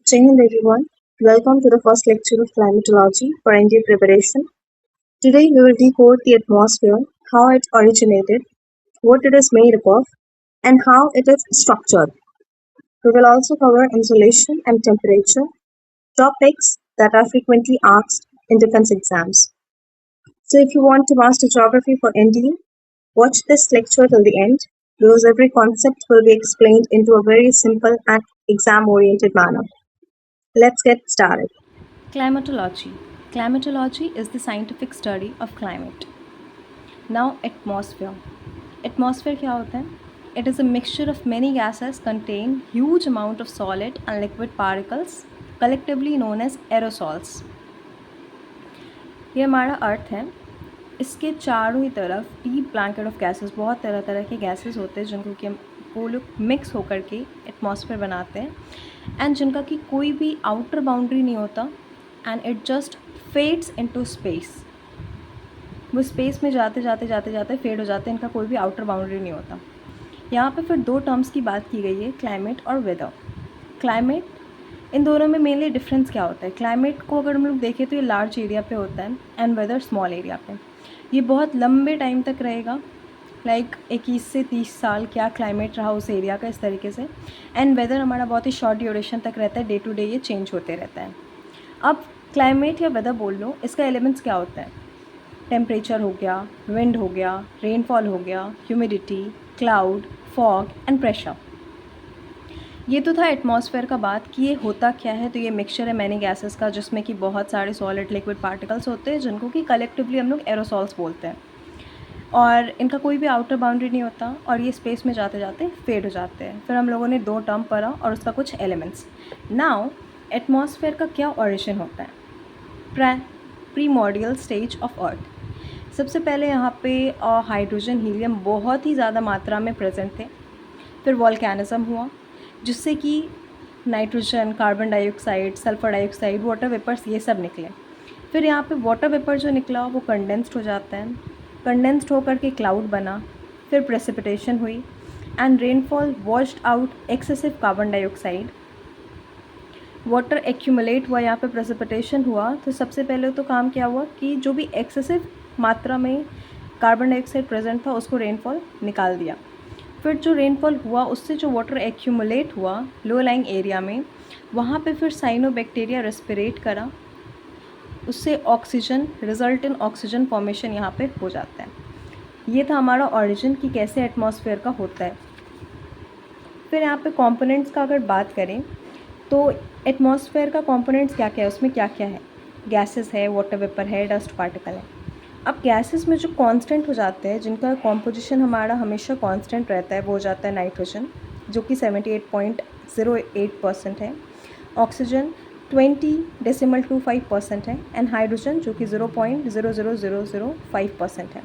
Jai Hind everyone. Welcome to the first lecture of climatology for NDA preparation. Today we will decode the atmosphere, how it originated, what it is made up of, and how it is structured. We will also cover insolation and temperature, topics that are frequently asked in defense exams. So if you want to master geography for NDA, watch this lecture till the end because every concept will be explained into a very simple and exam-oriented manner. Let's get started. Climatology. Climatology is the scientific study of climate. Now, atmosphere. Atmosphere क्या होता है? It is a mixture of many gases contain huge amount of solid and liquid particles, collectively known as aerosols. ये हमारा अर्थ है. इसके चारों ही तरफ deep blanket of gases, बहुत तरह तरह के गैसेस होते हैं जिनको कि हम वो लोग मिक्स होकर के एटमॉस्फेयर बनाते हैं एंड जिनका कि कोई भी आउटर बाउंड्री नहीं होता and it just fades into space. वो स्पेस में जाते जाते जाते जाते फेड हो जाते हैं, इनका कोई भी आउटर बाउंड्री नहीं होता. यहाँ पे फिर दो टर्म्स की बात की गई है, क्लाइमेट और वेदर. क्लाइमेट, इन दोनों में मेनली डिफरेंस क्या होता है? क्लाइमेट को अगर हम लोग देखें तो ये लार्ज एरिया पे होता है एंड वेदर स्मॉल एरिया पे. ये बहुत लंबे टाइम तक रहेगा, लाइक 21 से 30 साल क्या क्लाइमेट रहा उस एरिया का, इस तरीके से. एंड वेदर हमारा बहुत ही शॉर्ट ड्यूरेशन तक रहता है, डे टू डे ये चेंज होते रहता है. अब क्लाइमेट या वेदर बोल लो, इसका एलिमेंट्स क्या होता है? टेम्परेचर हो गया, विंड हो गया, रेनफॉल हो गया, humidity, cloud, fog and pressure. ये तो था एटमॉस्फेयर का बात कि ये होता क्या है. तो ये मिक्सचर है मैनी गैसेस का, जिसमें कि बहुत सारे सॉलिड लिक्विड पार्टिकल्स होते हैं जिनको कि कलेक्टिवली हम लोग एरोसॉल्स बोलते हैं. और इनका कोई भी आउटर बाउंड्री नहीं होता और ये स्पेस में जाते जाते फेड हो जाते हैं. फिर हम लोगों ने दो टर्म पढ़ा और उसका कुछ एलिमेंट्स. नाउ एटमॉस्फेयर का क्या ओरिजिन होता है? प्रीमॉर्डियल स्टेज ऑफ अर्थ. सबसे पहले यहाँ पे हाइड्रोजन हीलियम बहुत ही ज़्यादा मात्रा में प्रेजेंट थे. फिर वॉल्केनिज्म हुआ जिससे कि nitrogen, carbon dioxide, sulphur dioxide, water vapours ये सब निकले. फिर यहाँ पे वाटर वेपर जो निकला वो कंडेंस्ड हो जाता है. कंडेंस्ड होकर के क्लाउड बना. फिर प्रेसिपिटेशन हुई and rainfall washed out excessive carbon dioxide. Water accumulate हुआ, यहाँ पे प्रेसिपिटेशन हुआ. तो सबसे पहले तो काम क्या हुआ कि जो भी एक्सेसिव मात्रा में कार्बन डाइऑक्साइड प्रेजेंट था उसको रेनफॉल निकाल दिया. फिर जो रेनफॉल हुआ उससे जो वाटर एक्यूमुलेट हुआ लो लाइंग एरिया में, वहाँ पे फिर साइनोबैक्टीरिया रेस्पिरेट करा, उससे oxygen, result in oxygen formation यहाँ पे हो जाता है. ये था हमारा ऑरिजिन कि कैसे एटमॉस्फेयर का होता है. फिर यहाँ पे कंपोनेंट्स का अगर बात करें तो एटमॉस्फेयर का कंपोनेंट्स क्या क्या है, उसमें क्या क्या है? गैसेस है, वाटर वेपर है, डस्ट पार्टिकल है. अब गैसेस में जो कांस्टेंट हो जाते हैं, जिनका कॉम्पोजिशन हमारा हमेशा कांस्टेंट रहता है, वो हो जाता है नाइट्रोजन जो कि 78.08% है. ऑक्सीजन 20.25% है एंड हाइड्रोजन जो कि 0.00005% है.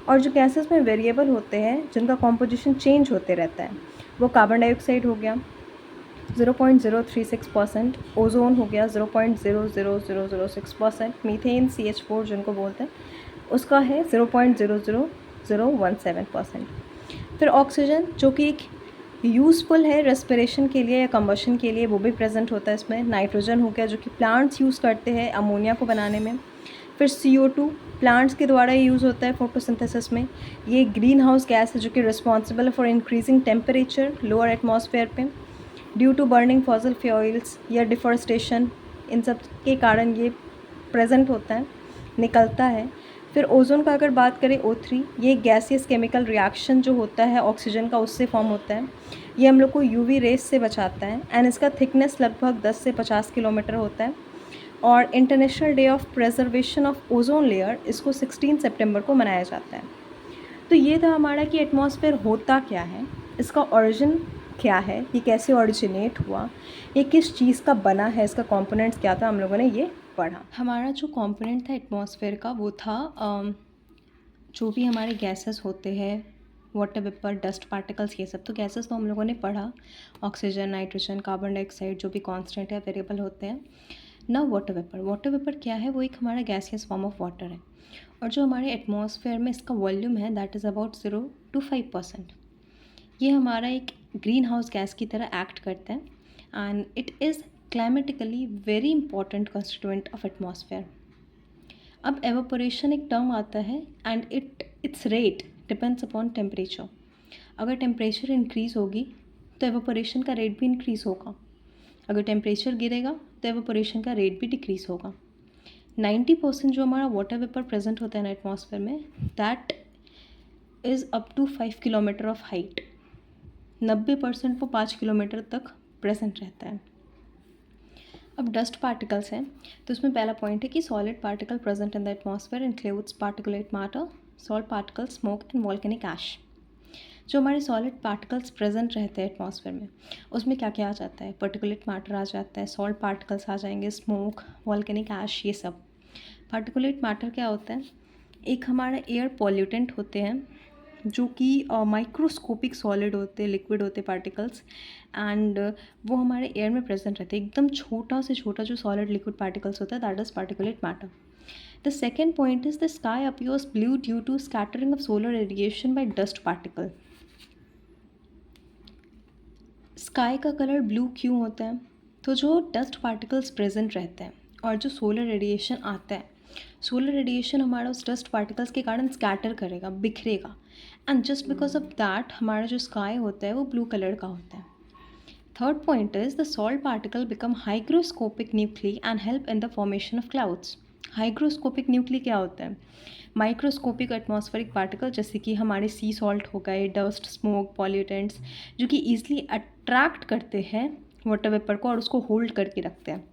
और जो गैसेस में वेरिएबल होते हैं जिनका कॉम्पोजिशन चेंज होते रहता है, वो कार्बन डाइऑक्साइड हो गया 0.036%, ओजोन हो गया 0.00006%, मीथेन CH4 जिनको बोलते हैं उसका है 0.00017%. फिर ऑक्सीजन जो कि एक यूज़फुल है रेस्पिरेशन के लिए या कंबशन के लिए, वो भी प्रेजेंट होता है इसमें. नाइट्रोजन हो गया जो कि प्लांट्स यूज़ करते हैं अमोनिया को बनाने में. फिर CO2 प्लांट्स के द्वारा ही यूज़ होता है फोटोसिंथेसिस में. ये ग्रीन हाउस गैस है जो कि रिस्पॉन्सिबल है for increasing temperature lower atmosphere पे due to burning fossil fuels या डिफॉरेस्टेशन. इन सब के कारण ये प्रेजेंट होता है, निकलता है. फिर ओजोन का अगर बात करें O3, ये गैसियस केमिकल रिएक्शन जो होता है ऑक्सीजन का उससे फॉर्म होता है. ये हम लोग को UV रेस से बचाता है एंड इसका थिकनेस लगभग 10 से 50 किलोमीटर होता है. और international day of preservation of ozone layer इसको 16 सितंबर को मनाया जाता है. तो ये था हमारा कि एटमॉस्फेयर होता क्या है, इसका ओरिजिन क्या है, ये कैसे ओरिजिनेट हुआ, ये किस चीज़ का बना है, इसका कंपोनेंट्स क्या था, हम लोगों ने ये पढ़ा. हमारा जो कंपोनेंट था एटमॉस्फेयर का वो था जो भी हमारे गैसेस होते हैं, वाटर वेपर, डस्ट पार्टिकल्स, ये सब तो गैसेस तो हम लोगों ने पढ़ा. ऑक्सीजन, नाइट्रोजन, कार्बन डाइऑक्साइड जो भी कांस्टेंट है, वेरिएबल होते हैं ना. वाटर वेपर, वाटर वेपर क्या है? वो एक हमारा गैसियस फॉर्म ऑफ वाटर है. और जो हमारे एटमॉस्फेयर में इसका वॉल्यूम है दैट इज़ अबाउट 0 to 5%. ये हमारा एक ग्रीन हाउस गैस की तरह एक्ट करता है and it is climatically very important constituent of atmosphere. अब एवापोरेशन एक टर्म आता है and its rate depends upon temperature. अगर टेम्परेचर इंक्रीज़ होगी तो एवापोरेशन का रेट भी इंक्रीज़ होगा, अगर टेम्परेचर गिरेगा तो एवापोरेशन का रेट भी डिक्रीज़ होगा। 90% जो हमारा वाटर वेपर प्रेजेंट होता है ना एटमॉस्फेयर में, that is up to 5 kilometre of height. 90% वो 5 किलोमीटर तक प्रेजेंट रहता है। अब डस्ट पार्टिकल्स हैं, तो उसमें पहला पॉइंट है कि solid particle present in the atmosphere includes particulate matter, salt particle, smoke and volcanic ash. जो हमारे सॉलिड पार्टिकल्स प्रेजेंट रहते हैं एटमॉस्फेयर में, उसमें क्या क्या आ जाता है? पार्टिकुलेट मैटर आ जाता है, सॉल्ट पार्टिकल्स आ जाएंगे, स्मोक, वॉल्केनिक ऐश, ये सब। पार्टिकुलेट मैटर क्या होता है? एक हमारा एयर पॉल्यूटेंट होते हैं जो कि माइक्रोस्कोपिक सॉलिड होते हैं, लिक्विड होते पार्टिकल्स, एंड वो हमारे एयर में प्रेजेंट रहते हैं। एकदम छोटा से छोटा जो सॉलिड लिक्विड पार्टिकल्स होता है, that is particulate matter. The second point is the sky appears blue due to scattering of solar radiation by dust particle. Sky का कलर ब्लू क्यों होता है? तो जो डस्ट पार्टिकल्स प्रेजेंट रहते हैं और जो सोलर रेडिएशन आता है, सोलर रेडिएशन हमारा उस डस्ट पार्टिकल्स के कारण स्कैटर करेगा, बिखरेगा, and just because of that हमारा जो स्काई होता है वो ब्लू कलर का होता है। Third point is the salt particle become hygroscopic nuclei and help in the formation of clouds. Hygroscopic nuclei क्या होता है? माइक्रोस्कोपिक एटमॉस्फेरिक पार्टिकल, जैसे कि हमारे सी सॉल्ट हो गए, डस्ट, स्मोक, पॉल्यूटेंट्स, जो कि ईजिली अट्रैक्ट करते हैं वाटर वेपर को और उसको होल्ड करके रखते हैं।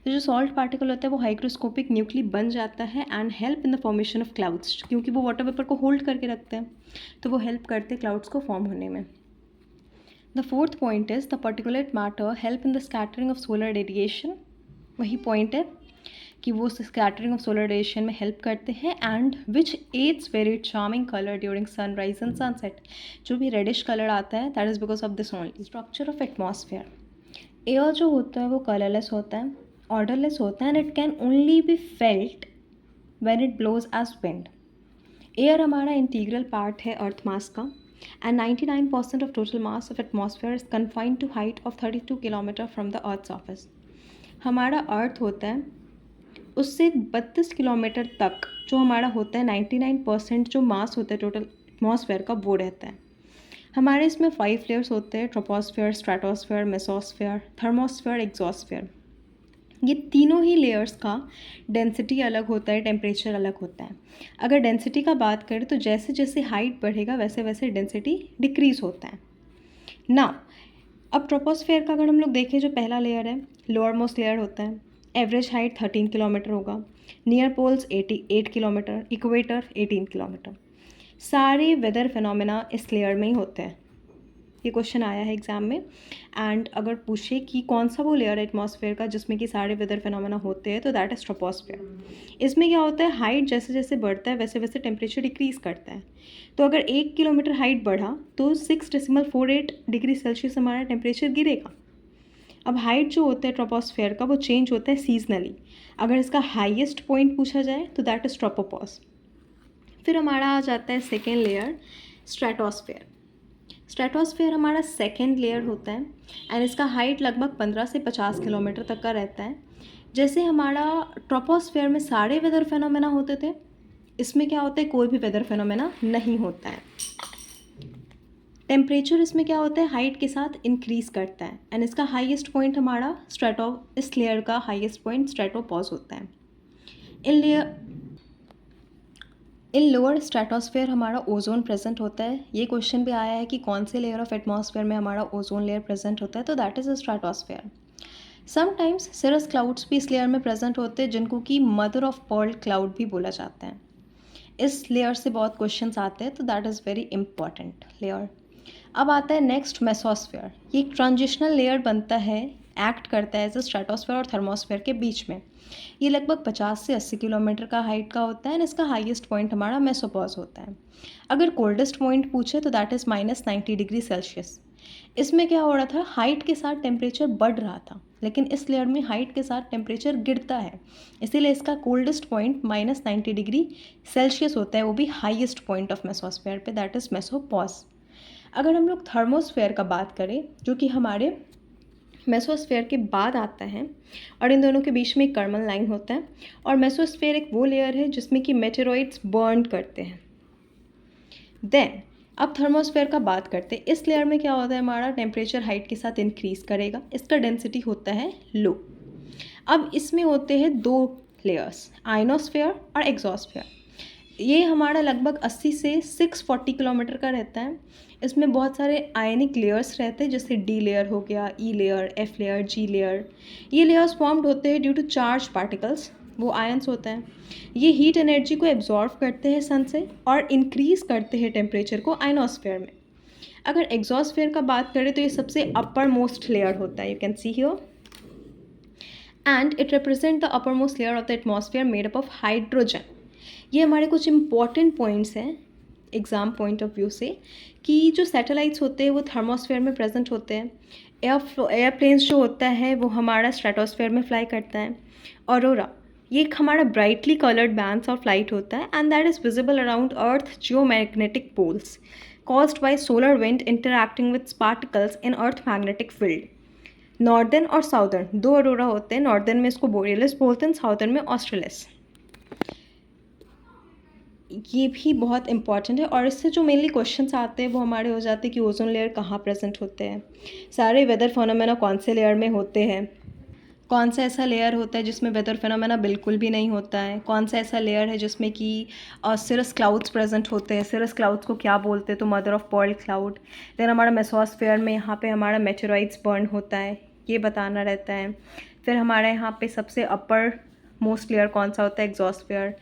तो जो सॉल्ट पार्टिकल होता है वो हाइग्रोस्कोपिक न्यूक्ली बन जाता है and help in the formation of clouds, क्योंकि वो वाटर वेपर को होल्ड करके रखते हैं, तो वो हेल्प करते हैं क्लाउड्स को फॉर्म होने में। The fourth point is the particulate matter help in the scattering of solar radiation. वही पॉइंट है कि वो स्कैटरिंग ऑफ सोलर रेडिएशन में हेल्प करते हैं and which aids very charming colour during sunrise and sunset. जो भी रेडिश कलर आता है, that is because of this only. Structure of atmosphere. Air जो होता है वो कलरलेस होता है, ऑर्डरलेस होता है, and it can only be felt when it blows as wind. Air हमारा इंटीग्रल पार्ट है अर्थ मास का, and 99% of total mass of atmosphere is confined to height of 32 kilometre from the earth surface. हमारा earth होता है, उससे 32 kilometre तक जो हमारा होता है 99% जो मास होता है टोटल एटमॉस्फेयर का, वो रहता है। हमारे इसमें 5 लेयर्स होते हैं: troposphere, stratosphere, mesosphere, thermosphere, exosphere. ये तीनों ही लेयर्स का डेंसिटी अलग होता है, टेम्परेचर अलग होता है। अगर डेंसिटी का बात करें तो जैसे जैसे हाइट बढ़ेगा वैसे वैसे डेंसिटी डिक्रीज़ होता है ना। अब ट्रोपोस्फेयर का अगर हम लोग देखें, जो पहला लेयर है, लोअर मोस्ट लेयर होता है, एवरेज हाइट 13 किलोमीटर होगा, near poles 88 kilometre, equator 18 kilometre. सारे वेदर फिनोमेना इस लेयर में ही होते हैं। ये क्वेश्चन आया है एग्जाम में, एंड अगर पूछे कि कौन सा वो लेयर है एटमॉस्फेयर का जिसमें कि सारे वेदर फिनोमेना होते हैं, तो दैट इज़ ट्रोपोस्फेयर। इसमें क्या होता है, हाइट जैसे जैसे बढ़ता है वैसे वैसे टेम्परेचर डिक्रीज़ करता है। तो अगर 1 किलोमीटर हाइट बढ़ा तो 6.48 डिग्री सेल्सियस हमारा टेम्परेचर गिरेगा। अब हाइट जो होता है ट्रोपोस्फेयर का वो चेंज होता है सीजनली। अगर इसका हाईएस्ट पॉइंट पूछा जाए तो दैट इज़ ट्रोपोपॉज। फिर हमारा आ जाता है सेकेंड लेयर, स्ट्रेटोस्फेयर। स्ट्रेटोस्फेयर हमारा सेकेंड लेयर होता है एंड इसका हाइट लगभग 15 से 50 किलोमीटर तक का रहता है। जैसे हमारा ट्रोपोस्फेयर में सारे वेदर फेनोमेना होते थे, इसमें क्या होता है, कोई भी वेदर फेनोमेना नहीं होता है। टेम्परेचर इसमें क्या होता है, हाइट के साथ इंक्रीज़ करता है, एंड इसका हाईएस्ट पॉइंट हमारा इस लेयर का हाईएस्ट पॉइंट स्ट्रेटोपॉज होता है। इन लोअर स्ट्रेटोस्फेयर हमारा ओजोन प्रेजेंट होता है। ये क्वेश्चन भी आया है कि कौन से लेयर ऑफ एटमॉस्फेयर में हमारा ओजोन लेयर प्रेजेंट होता है, तो that is a stratosphere. Sometimes cirrus clouds भी इस लेयर में प्रेजेंट होते हैं, जिनको कि मदर ऑफ पर्ल क्लाउड भी बोला जाता है। इस लेयर से बहुत क्वेश्चंस आते हैं, तो that is very important layer. अब आता है नेक्स्ट, मेसोस्फेयर। ये एक ट्रांजिशनल लेयर बनता है, एक्ट करता है एज अ स्ट्रेटोस्फेयर और थर्मोस्फेयर के बीच में। ये लगभग 50 से 80 किलोमीटर का हाइट का होता है, एंड इसका हाईएस्ट पॉइंट हमारा मेसोपॉज होता है। अगर कोल्डेस्ट पॉइंट पूछे तो दैट इज़ -90 डिग्री सेल्सियस। इसमें क्या हो रहा था, हाइट के साथ टेम्परेचर बढ़ रहा था, लेकिन इस लेयर में हाइट के साथ टेम्परेचर गिरता है, इसीलिए इसका कोल्डेस्ट पॉइंट -90 डिग्री सेल्सियस होता है, वो भी हाईएस्ट पॉइंट ऑफ मेसोस्फेयर पे, दैट इज़ मेसोपॉज। अगर हम लोग थर्मोस्फेयर का बात करें, जो कि हमारे मेसोस्फेयर के बाद आता है और इन दोनों के बीच में एक कर्मल लाइन होता है। और मेसोस्फेयर एक वो लेयर है जिसमें कि मेटेरॉइड्स बर्न करते हैं। देन अब थर्मोस्फेयर का बात करते हैं। इस लेयर में क्या होता है, हमारा टेम्परेचर हाइट के साथ इंक्रीज करेगा, इसका डेंसिटी होता है लो। अब इसमें होते हैं दो लेयर्स, आयनोस्फेयर और एग्जोस्फेयर। ये हमारा लगभग 80 से 640 किलोमीटर का रहता है। इसमें बहुत सारे आयनिक लेयर्स रहते हैं, जैसे डी लेयर हो गया, ई लेयर, एफ लेयर, जी लेयर। ये लेयर्स फॉर्म्ड होते हैं ड्यू टू चार्ज पार्टिकल्स, वो आयंस होते हैं। ये हीट एनर्जी को एब्जॉर्व करते हैं सन से और इंक्रीज करते हैं टेम्परेचर को आयनोस्फेयर में। अगर एग्जॉस्फेयर का बात करें तो ये सबसे अपर मोस्ट लेयर होता है, you can see here, and it represent the upper most layer of the atmosphere made up of hydrogen. ये हमारे कुछ इंपॉर्टेंट पॉइंट्स हैं एग्ज़ाम पॉइंट ऑफ व्यू से, कि जो सैटेलाइट्स होते हैं वो थर्मोस्फेयर में प्रेजेंट होते हैं। एयरप्लेन्स जो होता है वो हमारा स्ट्रेटोस्फेयर में फ्लाई करता है। ऑरोरा ये एक हमारा brightly coloured bands of light होता है, and that is visible around earth geomagnetic poles caused by solar wind interacting with particles in earth magnetic field। Northern और साउदर्न दो अरोरा होते हैं, नॉर्दर्न में इसको बोरियलिस बोलते हैं, साउदर्न में ऑस्ट्रेलिस। ये भी बहुत इंपॉर्टेंट है। और इससे जो मेनली क्वेश्चंस आते हैं वो हमारे हो जाते हैं कि ओजोन लेयर कहाँ प्रेजेंट होते हैं, सारे वेदर फिनोमेना कौन से लेयर में होते हैं, कौन सा ऐसा लेयर होता है जिसमें वेदर फिनोमेना बिल्कुल भी नहीं होता है, कौन सा ऐसा लेयर है जिसमें कि सिरस क्लाउड्स प्रेजेंट होते हैं। सिरस क्लाउड्स को क्या बोलते हैं, तो mother of pearl cloud. Then हमारा मेसोस्फेयर में यहाँ पे हमारा मेटेरॉइड्स बर्न होता है, ये बताना रहता है। फिर हमारे यहाँ पे सबसे अपर मोस्ट लेयर कौन सा होता है, एग्जॉस्फेयर।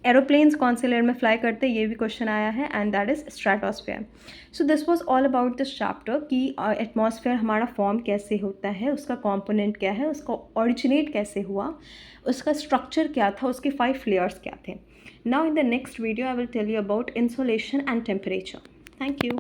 एरोप्लेन्स कौन से लेयर में फ्लाई करते हैं, ये भी क्वेश्चन आया है, and that is stratosphere. So this was all about this chapter कि एटमॉस्फेयर हमारा फॉर्म कैसे होता है, उसका कंपोनेंट क्या है, उसका ओरिजिनेट कैसे हुआ, उसका स्ट्रक्चर क्या था, उसके 5 लेयर्स क्या थे। Now in the next video I will tell you about insolation and temperature. Thank you.